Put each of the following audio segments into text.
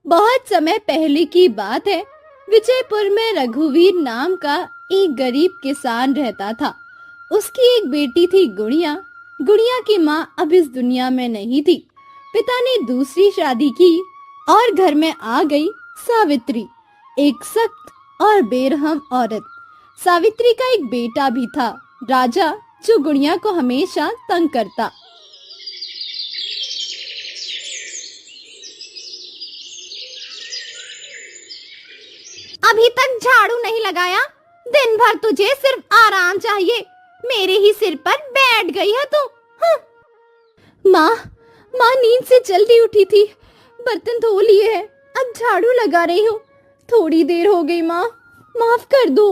बहुत समय पहले की बात है। विजयपुर में रघुवीर नाम का एक गरीब किसान रहता था। उसकी एक बेटी थी गुड़िया। गुड़िया की माँ अब इस दुनिया में नहीं थी। पिता ने दूसरी शादी की और घर में आ गई सावित्री, एक सख्त और बेरहम औरत। सावित्री का एक बेटा भी था, राजा, जो गुड़िया को हमेशा तंग करता। अभी तक झाड़ू नहीं लगाया? दिन भर तुझे सिर्फ आराम चाहिए। मेरे ही सिर पर बैठ गई है तू। माँ, माँ नींद से जल्दी उठी थी, बर्तन धो लिए हैं, अब झाड़ू लगा रही हूँ। थोड़ी देर हो गई माँ, माफ कर दो।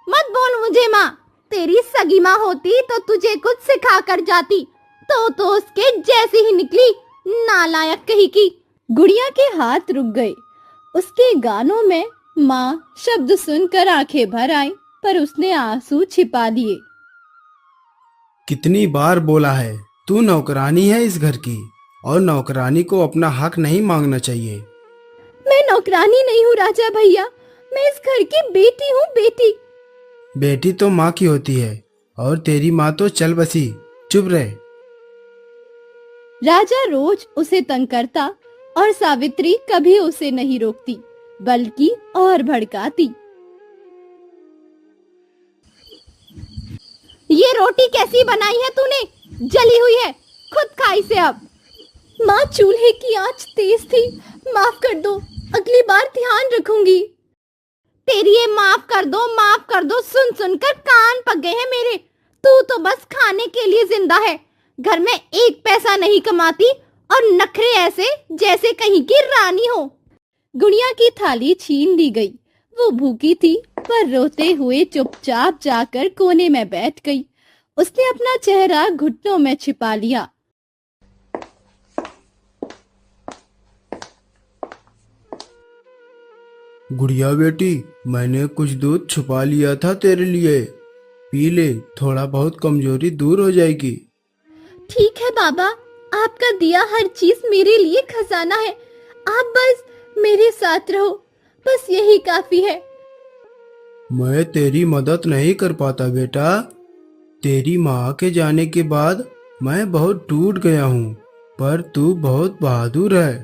मत बोल मुझे माँ। तेरी सगी माँ होती तो तुझे कुछ सिखा कर जाती। तो उसके जैसी ही निकली, नालायक कहीं की। गुड़िया के हाथ रुक गए। उसके गानों में माँ शब्द सुनकर आंखें भर आई, पर उसने आंसू छिपा लिए। कितनी बार बोला है, तू नौकरानी है इस घर की, और नौकरानी को अपना हक नहीं मांगना चाहिए। मैं नौकरानी नहीं हूँ राजा भैया, मैं इस घर की बेटी हूँ, बेटी। बेटी तो माँ की होती है, और तेरी माँ तो चल बसी। चुप रहे। राजा रोज उसे तंग करता और सावित्री कभी उसे नहीं रोकती, बल्कि और भड़काती। ये रोटी कैसी बनाई है तूने? जली हुई है, खुद खा इसे अब। माँ, चूल्हे की आंच तेज थी, माफ कर दो, अगली बार ध्यान रखूंगी। तेरी ये माफ कर दो सुन सुनकर कान पक गए हैं मेरे। तू तो बस खाने के लिए जिंदा है, घर में एक पैसा नहीं कमाती और नखरे ऐसे जैसे कहीं की रानी हो। गुड़िया की थाली छीन ली गई। वो भूखी थी, पर रोते हुए चुपचाप जाकर कोने में बैठ गई। उसने अपना चेहरा घुटनों में छिपा लिया। गुड़िया बेटी, मैंने कुछ दूध छुपा लिया था तेरे लिए, पी ले, थोड़ा बहुत कमजोरी दूर हो जाएगी। ठीक है बाबा, आपका दिया हर चीज मेरे लिए खजाना है। आप बस मेरे साथ रहो, बस यही काफी है। मैं तेरी मदद नहीं कर पाता बेटा। तेरी माँ के जाने के बाद मैं बहुत टूट गया हूँ, पर तू बहुत बहादुर है।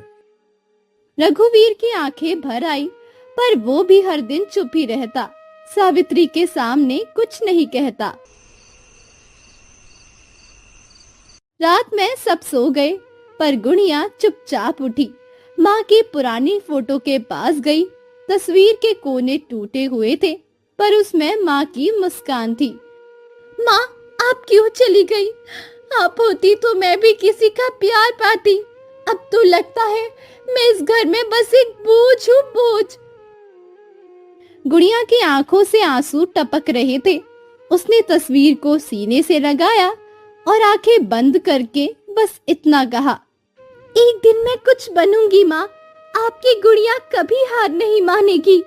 रघुवीर की आंखें भर आई, पर वो भी हर दिन चुप ही रहता, सावित्री के सामने कुछ नहीं कहता। रात में सब सो गए, पर गुड़िया चुपचाप उठी। माँ की पुरानी फोटो के पास गई। तस्वीर के कोने टूटे हुए थे, पर उसमें माँ की मुस्कान थी। माँ, आप क्यों चली गई? आप होती तो मैं भी किसी का प्यार पाती। अब तो लगता है मैं इस घर में बस एक बोझ हूँ, बोझ। गुड़िया की आंखों से आंसू टपक रहे थे। उसने तस्वीर को सीने से लगाया और आंखें बंद करके बस इतना कहा, एक दिन मैं कुछ बनूंगी माँ, आपकी गुड़िया कभी हार नहीं मानेगी।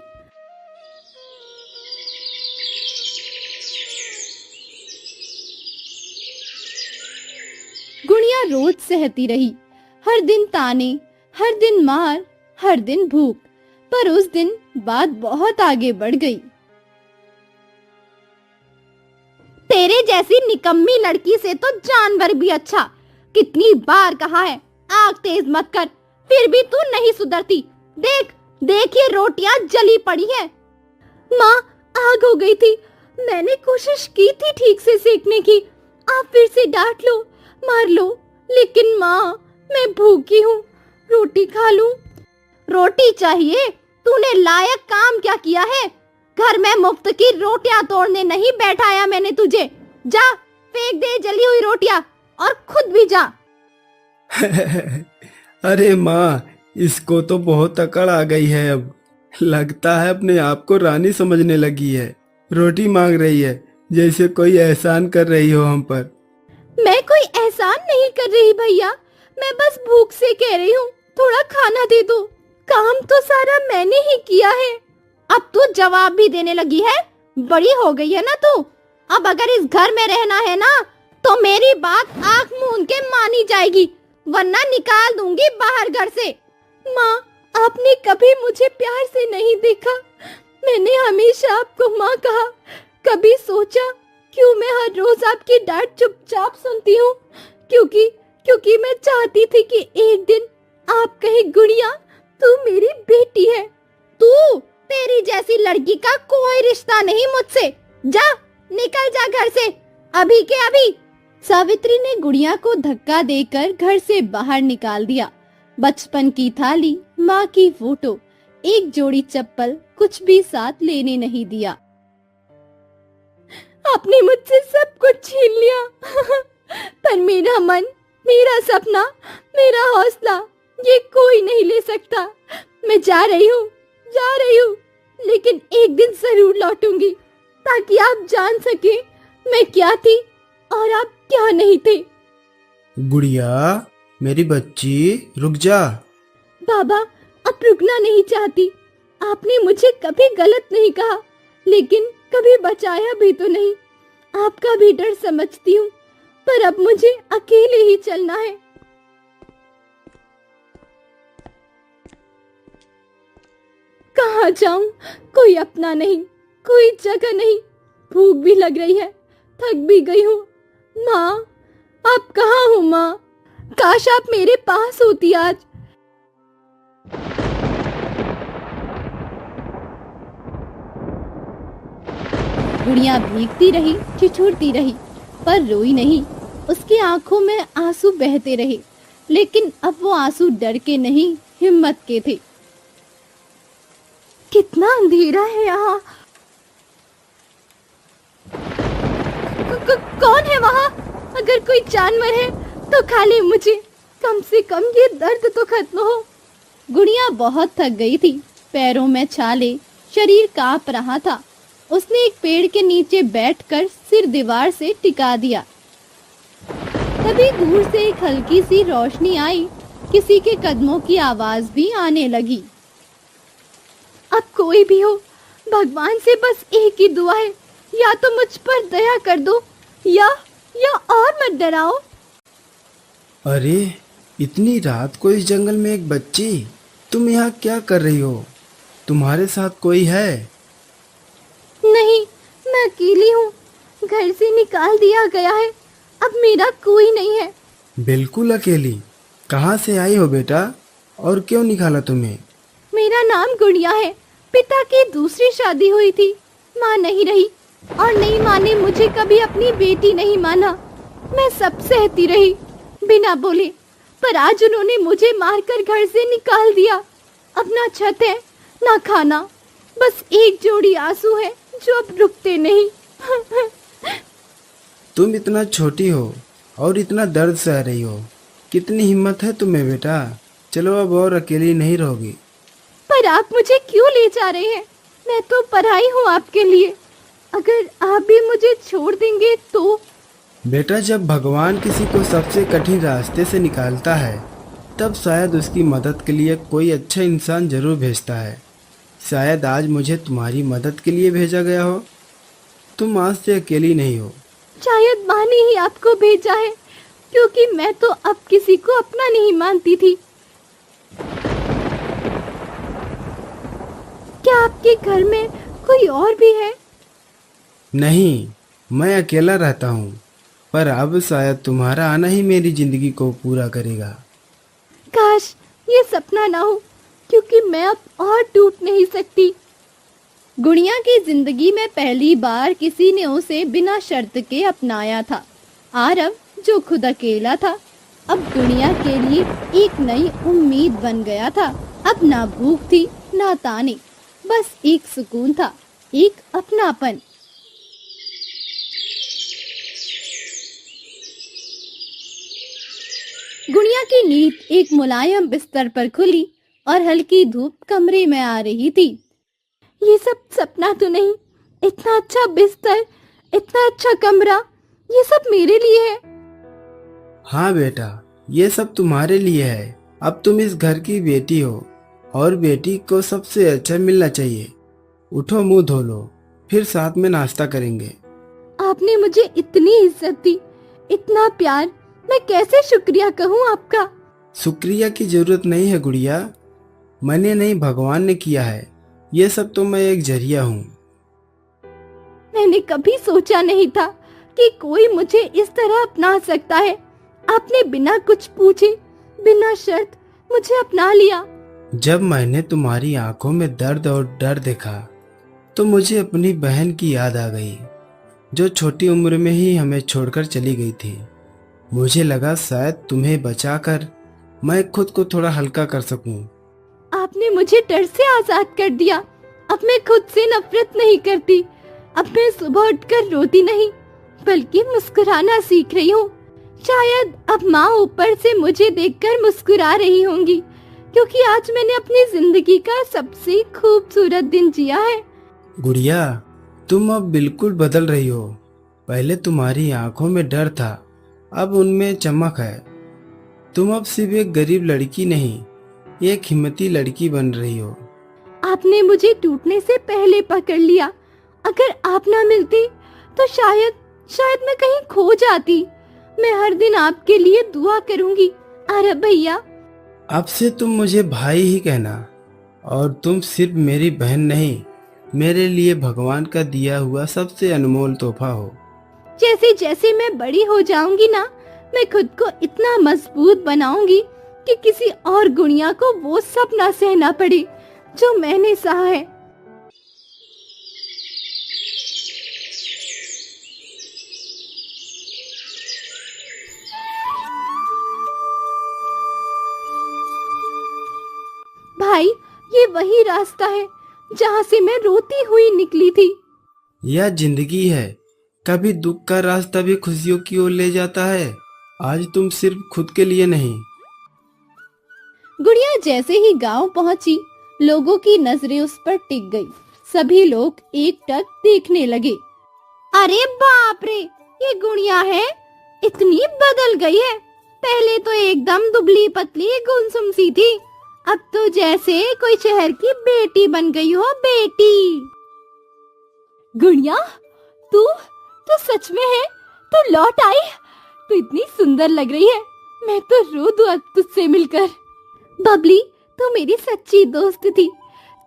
गुड़िया रोज सहती रही, हर दिन ताने, हर दिन मार, हर दिन भूख। पर उस दिन बात बहुत आगे बढ़ गई। तेरे जैसी निकम्मी लड़की से तो जानवर भी अच्छा। कितनी बार कहा है आग तेज मत कर, फिर भी तू नहीं सुधरती। देख देख, ये रोटियां जली पड़ी है। माँ, आग हो गई थी, मैंने कोशिश की थी ठीक से सेकने की। आप फिर से डांट लो, मार लो, लेकिन माँ, मैं भूखी हूँ, रोटी खा लूं। रोटी चाहिए? तूने लायक काम क्या किया है? घर में मुफ्त की रोटियां तोड़ने नहीं बैठाया मैंने तुझे। जा, फेंक दे जली हुई रोटियां और खुद भी जा। अरे माँ, इसको तो बहुत अकड़ आ गई है अब। लगता है अपने आप को रानी समझने लगी है। रोटी मांग रही है जैसे कोई एहसान कर रही हो हम पर। मैं कोई एहसान नहीं कर रही भैया, मैं बस भूख से कह रही हूँ, थोड़ा खाना दे दो। काम तो सारा मैंने ही किया है। अब तू जवाब भी देने लगी है? बड़ी हो गई है ना तू। अब अगर इस घर में रहना है ना, तो मेरी बात आंख मूंद के मानी जाएगी, वरना निकाल दूंगी बाहर घर से। माँ, आपने कभी मुझे प्यार से नहीं देखा। मैंने हमेशा आपको माँ कहा। कभी सोचा क्यों मैं हर रोज आपकी डांट चुपचाप सुनती हूँ? क्योंकि क्योंकि मैं चाहती थी कि एक दिन आप कहे, गुड़िया तू मेरी बेटी है। तेरी जैसी लड़की का कोई रिश्ता नहीं मुझसे। जा, निकल जा घर से, अभी के अभी। सावित्री ने गुड़िया को धक्का देकर घर से बाहर निकाल दिया। बचपन की थाली, माँ की फोटो, एक जोड़ी चप्पल, कुछ भी साथ लेने नहीं दिया। आपने मुझसे सब कुछ छीन लिया पर मेरा मन, मेरा सपना, मेरा हौसला, ये कोई नहीं ले सकता। मैं जा रही हूँ, लेकिन एक दिन जरूर लौटूंगी, ताकि आप जान सके मैं क्या थी और आप क्या नहीं थे। गुड़िया, मेरी बच्ची, रुक जा। बाबा, अब रुकना नहीं चाहती। आपने मुझे कभी गलत नहीं कहा, लेकिन कभी बचाया भी तो नहीं। आपका भी डर समझती हूँ, पर अब मुझे अकेले ही चलना है। कहाँ जाऊं? कोई अपना नहीं, कोई जगह नहीं। भूख भी लग रही है, थक भी गई हूँ। माँ, आप कहाँ हो माँ? काश आप मेरे पास होती आज। गुड़िया भीगती रही, ठिठुरती रही, पर रोई नहीं। उसकी आंखों में आंसू बहते रहे, लेकिन अब वो आंसू डर के नहीं, हिम्मत के थे। कितना अंधेरा है यहाँ। कौन है वहाँ? अगर कोई जानवर है तो खा ले मुझे, कम से कम ये दर्द तो खत्म हो। गुड़िया बहुत थक गई थी, पैरों में छाले, शरीर कांप रहा था। उसने एक पेड़ के नीचे बैठकर सिर दीवार से टिका दिया। तभी दूर से एक हल्की सी रोशनी आई, किसी के कदमों की आवाज भी आने लगी। अब कोई भी हो, भगवान से बस एक ही दुआ है, या तो मुझ पर दया कर दो, या और मत डराओ। अरे, इतनी रात को इस जंगल में एक बच्ची, तुम यहाँ क्या कर रही हो? तुम्हारे साथ कोई है? नहीं, मैं अकेली हूँ। घर से निकाल दिया गया है, अब मेरा कोई नहीं है। बिल्कुल अकेली? कहाँ से आई हो बेटा, और क्यों निकाला तुम्हें? मेरा नाम गुड़िया है। पिता की दूसरी शादी हुई थी, माँ नहीं रही, और नहीं माँ ने मुझे कभी अपनी बेटी नहीं माना। मैं सब सहती रही, बिना बोले, पर आज उन्होंने मुझे मारकर घर से निकाल दिया। अब ना छत है, ना खाना, बस एक जोड़ी आंसू है जो अब रुकते नहीं। तुम इतना छोटी हो और इतना दर्द सह रही हो, कितनी हिम्मत है तुम्हें बेटा। चलो, अब और अकेली नहीं रहोगी। पर आप मुझे क्यों ले जा रहे हैं? मैं तो पराई हूँ आपके लिए। अगर आप भी मुझे छोड़ देंगे तो? बेटा, जब भगवान किसी को सबसे कठिन रास्ते से निकालता है, तब शायद उसकी मदद के लिए कोई अच्छा इंसान जरूर भेजता है। शायद आज मुझे तुम्हारी मदद के लिए भेजा गया हो। तुम आज से अकेली नहीं हो। शायद माँ ने ही आपको भेजा है, क्योंकि मैं तो अब किसी को अपना नहीं मानती थी। क्या आपके घर में कोई और भी है? नहीं, मैं अकेला रहता हूँ, पर अब शायद तुम्हारा आना ही मेरी जिंदगी को पूरा करेगा। काश ये सपना ना हो, क्योंकि मैं अब और टूट नहीं सकती। गुड़िया की जिंदगी में पहली बार किसी ने उसे बिना शर्त के अपनाया था। आरव, जो खुद अकेला था, अब गुड़िया के लिए एक नई उम्मीद बन गया था। अब ना भूख थी, ना ताने, बस एक सुकून था, एक अपनापन। गुड़िया की नींद एक मुलायम बिस्तर पर खुली और हल्की धूप कमरे में आ रही थी। ये सब सपना तो नहीं। इतना अच्छा बिस्तर, इतना अच्छा कमरा, ये सब मेरे लिए है। हाँ बेटा, ये सब तुम्हारे लिए है। अब तुम इस घर की बेटी हो, और बेटी को सबसे अच्छा मिलना चाहिए। उठो, मुंह धो लो, फिर साथ में नाश्ता करेंगे। आपने मुझे इतनी इज्जत दी, इतना प्यार, मैं कैसे शुक्रिया कहूँ आपका। शुक्रिया की जरूरत नहीं है गुड़िया। मैंने नहीं, भगवान ने किया है। ये सब तो मैं एक जरिया हूँ। मैंने कभी सोचा नहीं था कि कोई मुझे इस तरह अपना सकता है। आपने बिना कुछ पूछे, बिना शर्त मुझे अपना लिया। जब मैंने तुम्हारी आंखों में दर्द और डर देखा तो मुझे अपनी बहन की याद आ गई, जो छोटी उम्र में ही हमें छोड़कर चली गई थी। मुझे लगा शायद तुम्हें बचाकर मैं खुद को थोड़ा हल्का कर सकूं। आपने मुझे डर से आजाद कर दिया। अब मैं खुद से नफरत नहीं करती। अब मैं सुबह उठकर रोती नहीं, बल्कि मुस्कुराना सीख रही हूँ। शायद अब माँ ऊपर से मुझे देखकर मुस्कुरा रही होंगी, क्योंकि आज मैंने अपनी जिंदगी का सबसे खूबसूरत दिन जिया है। गुड़िया, तुम अब बिल्कुल बदल रही हो। पहले तुम्हारी आंखों में डर था, अब उनमें चमक है। तुम अब सिर्फ एक गरीब लड़की नहीं, एक हिम्मती लड़की बन रही हो। आपने मुझे टूटने से पहले पकड़ लिया। अगर आप ना मिलती तो शायद मैं कहीं खो जाती। मैं हर दिन आपके लिए दुआ करूंगी आरब भैया। अब से तुम मुझे भाई ही कहना, और तुम सिर्फ मेरी बहन नहीं, मेरे लिए भगवान का दिया हुआ सबसे अनमोल तोहफा हो। जैसे जैसे मैं बड़ी हो जाऊंगी ना, मैं खुद को इतना मजबूत बनाऊंगी कि किसी और गुड़िया को वो सब ना सहना पड़े जो मैंने सहा है। भाई, ये वही रास्ता है जहाँ से मैं रोती हुई निकली थी। यह जिंदगी है, कभी दुख का रास्ता भी खुशियों की ओर ले जाता है। आज तुम सिर्फ खुद के लिए नहीं। गुड़िया जैसे ही गांव पहुंची, लोगों की नजरें उस पर टिक गई। सभी लोग एकटक देखने लगे। अरे बाप रे, ये गुड़िया है, इतनी बदल गई है। पहले तो एकदम दुबली पतली गुमसुम सी थी, अब तो जैसे कोई शहर की बेटी बन गई हो, बेटी। गुड़िया, तू तू सच में है? तू लौट आई? तू इतनी सुंदर लग रही है, मैं तो रो दूं अब तुझसे मिलकर। बबली, तू मेरी सच्ची दोस्त थी।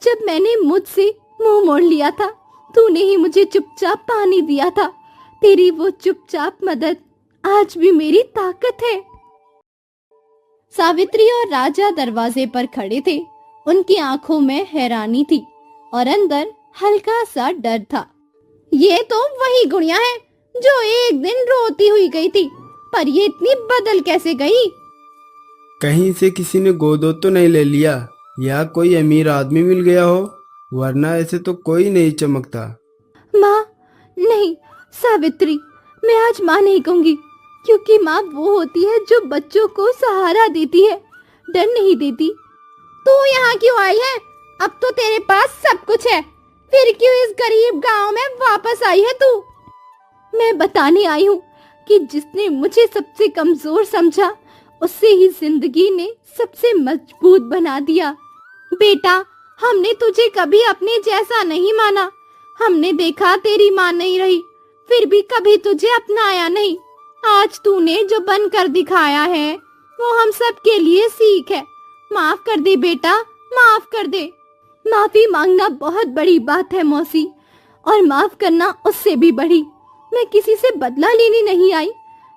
जब मैंने मुझसे मुंह मोड़ लिया था, तूने ही मुझे चुपचाप पानी दिया था। तेरी वो चुपचाप मदद आज भी मेरी ताकत है। सावित्री और राजा दरवाजे पर खड़े थे। उनकी आंखों में हैरानी थी और अंदर हल्का सा डर था। ये तो वही गुड़िया है जो एक दिन रोती हुई गई थी, पर ये इतनी बदल कैसे गई? कहीं से किसी ने गोद तो नहीं ले लिया, या कोई अमीर आदमी मिल गया हो, वरना ऐसे तो कोई नहीं चमकता। माँ नहीं, सावित्री, मैं आज माँ नहीं कहूंगी, क्योंकि माँ वो होती है जो बच्चों को सहारा देती है, डर नहीं देती। तू यहाँ क्यों आई है? अब तो तेरे पास सब कुछ है, फिर क्यों इस गरीब गांव में वापस आई है तू? मैं बताने आई हूँ कि जिसने मुझे सबसे कमजोर समझा, उससे ही जिंदगी ने सबसे मजबूत बना दिया। बेटा, हमने तुझे कभी अपने जैसा नहीं माना। हमने देखा तेरी माँ नहीं रही, फिर भी कभी तुझे अपनाया नहीं। आज तूने जो बनकर दिखाया है, वो हम सब के लिए सीख है। माफ कर दे बेटा, माफ कर दे। माफी मांगना बहुत बड़ी बात है मौसी, और माफ करना उससे भी बड़ी। मैं किसी से बदला लेने नहीं आई,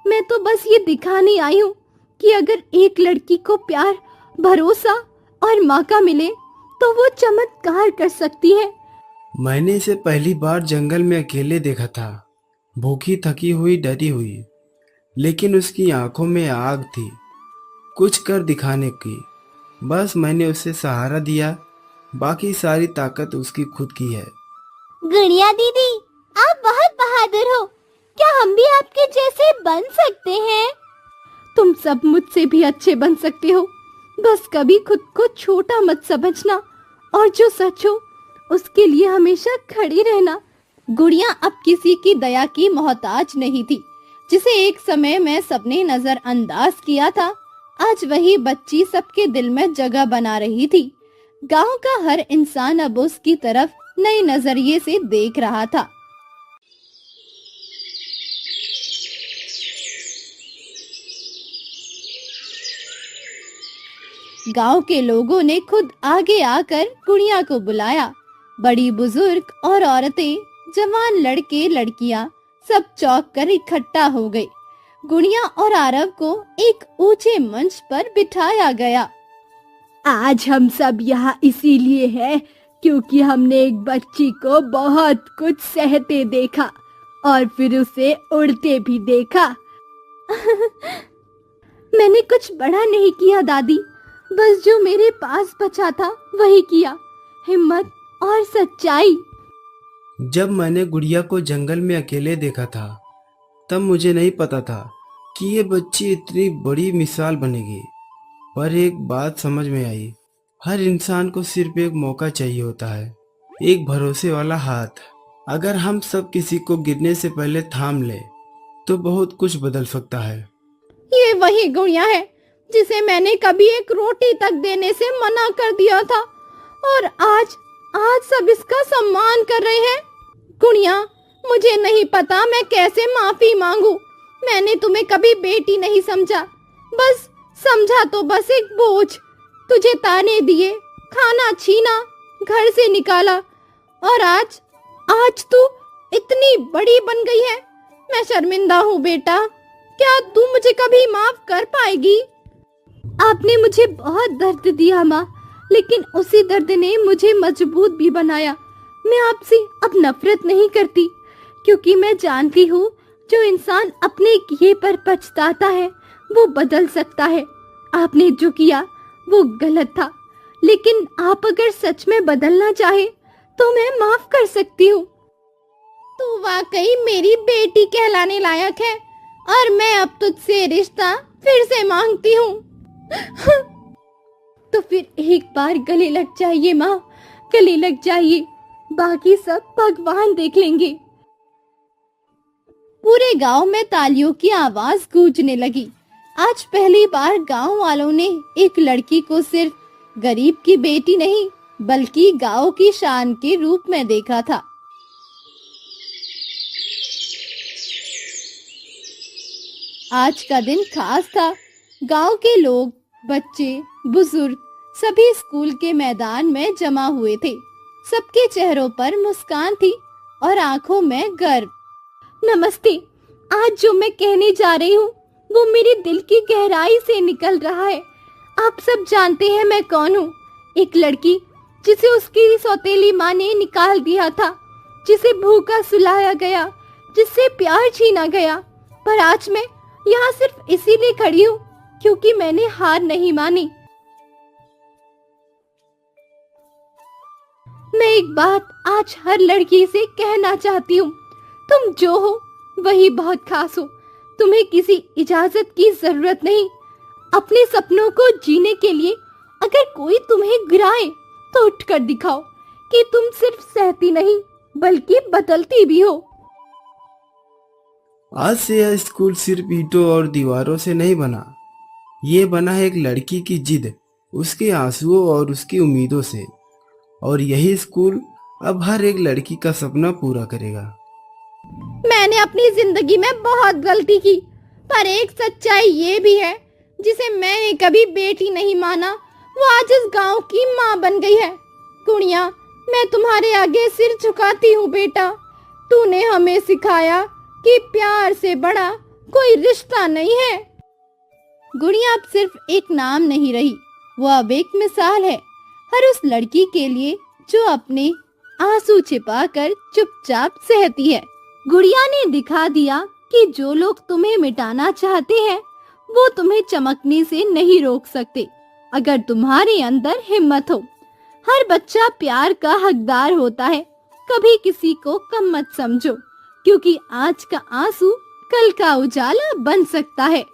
मैं तो बस ये दिखाने आई हूँ कि अगर एक लड़की को प्यार, भरोसा और मौका मिले तो वो चमत्कार कर सकती है। मैंने इसे पहली बार जंगल में अकेले देखा था, भूखी, थकी हुई, डरी हुई, लेकिन उसकी आंखों में आग थी, कुछ कर दिखाने की। बस मैंने उसे सहारा दिया, बाकी सारी ताकत उसकी खुद की है। गुड़िया दीदी, आप बहुत बहादुर हो। क्या हम भी आपके जैसे बन सकते हैं? तुम सब मुझसे भी अच्छे बन सकते हो, बस कभी खुद को छोटा मत समझना, और जो सच हो उसके लिए हमेशा खड़ी रहना। गुड़िया अब किसी की दया की मोहताज नहीं थी। जिसे एक समय में सबने नजरअंदाज किया था, आज वही बच्ची सबके दिल में जगह बना रही थी। गांव का हर इंसान अब उसकी तरफ नए नजरिए से देख रहा था। गांव के लोगों ने खुद आगे आकर गुड़िया को बुलाया। बड़ी बुजुर्ग और औरतें, जवान लड़के लड़कियां सब चौंक कर इकट्ठा हो गए। गुड़िया और आरव को एक ऊंचे मंच पर बिठाया गया। आज हम सब यहाँ इसीलिए हैं क्योंकि हमने एक बच्ची को बहुत कुछ सहते देखा और फिर उसे उड़ते भी देखा। मैंने कुछ बड़ा नहीं किया दादी, बस जो मेरे पास बचा था वही किया। हिम्मत और सच्चाई। जब मैंने गुड़िया को जंगल में अकेले देखा था तब मुझे नहीं पता था कि ये बच्ची इतनी बड़ी मिसाल बनेगी। पर एक बात समझ में आई, हर इंसान को सिर्फ एक मौका चाहिए होता है, एक भरोसे वाला हाथ। अगर हम सब किसी को गिरने से पहले थाम ले तो बहुत कुछ बदल सकता है। ये वही गुड़िया है जिसे मैंने कभी एक रोटी तक देने से मना कर दिया था और आज सब इसका सम्मान कर रहे हैं। गुड़िया, मुझे नहीं पता मैं कैसे माफी मांगू। मैंने तुम्हें कभी बेटी नहीं समझा, बस समझा तो बस एक बोझ। तुझे ताने दिए, खाना छीना, घर से निकाला और आज तू इतनी बड़ी बन गई है। मैं शर्मिंदा हूँ बेटा। क्या तू मुझे कभी माफ कर पाएगी? आपने मुझे बहुत दर्द दिया माँ, लेकिन उसी दर्द ने मुझे मजबूत भी बनाया। मैं आपसे अब नफरत नहीं करती क्योंकि मैं जानती हूँ जो इंसान अपने किए पर पछताता है वो बदल सकता है। आपने जो किया वो गलत था, लेकिन आप अगर सच में बदलना चाहे तो मैं माफ कर सकती हूँ। तू वाकई मेरी बेटी कहलाने लायक है और मैं अब तुझसे रिश्ता फिर से मांगती हूँ। तो फिर एक बार गले लग जाइए माँ, गले लग जाइए, बाकी सब भगवान देख लेंगे। पूरे गांव में तालियों की आवाज गूंजने लगी। आज पहली बार गांव वालों ने एक लड़की को सिर्फ गरीब की बेटी नहीं बल्कि गांव की शान के रूप में देखा था। आज का दिन खास था। गांव के लोग, बच्चे, बुजुर्ग सभी स्कूल के मैदान में जमा हुए थे। सबके चेहरों पर मुस्कान थी और आंखों में गर्व। नमस्ते। आज जो मैं कहने जा रही हूँ वो मेरे दिल की गहराई से निकल रहा है। आप सब जानते हैं मैं कौन हूँ। एक लड़की जिसे उसकी सौतेली माँ ने निकाल दिया था, जिसे भूखा सुलाया गया, जिससे प्यार छीना गया। पर आज मैं यहाँ सिर्फ इसीलिए खड़ी हूँ क्योंकि मैंने हार नहीं मानी। मैं एक बात आज हर लड़की से कहना चाहती हूँ, तुम जो हो वही बहुत खास हो। तुम्हें किसी इजाजत की जरूरत नहीं। अपने सपनों को जीने के लिए अगर कोई तुम्हें गिराए तो उठकर दिखाओ कि तुम सिर्फ सहती नहीं बल्कि बदलती भी हो। आज से यह स्कूल सिर्फ ईंटों और दीवारों से नहीं बना, ये बना है एक लड़की की जिद, उसके आंसुओं और उसकी उम्मीदों से। और यही स्कूल अब हर एक लड़की का सपना पूरा करेगा। मैंने अपनी जिंदगी में बहुत गलती की, पर एक सच्चाई ये भी है जिसे मैंने कभी बेटी नहीं माना, वो आज इस गांव की माँ बन गई है। गुड़िया, मैं तुम्हारे आगे सिर झुकाती हूँ बेटा। तूने हमें सिखाया कि प्यार से बड़ा कोई रिश्ता नहीं है। गुड़िया अब सिर्फ एक नाम नहीं रही, वो अब एक मिसाल है हर उस लड़की के लिए जो अपने आंसू छिपाकर चुपचाप सहती है। गुड़िया ने दिखा दिया कि जो लोग तुम्हें मिटाना चाहते हैं वो तुम्हें चमकने से नहीं रोक सकते अगर तुम्हारे अंदर हिम्मत हो। हर बच्चा प्यार का हकदार होता है। कभी किसी को कम मत समझो क्योंकि आज का आंसू कल का उजाला बन सकता है।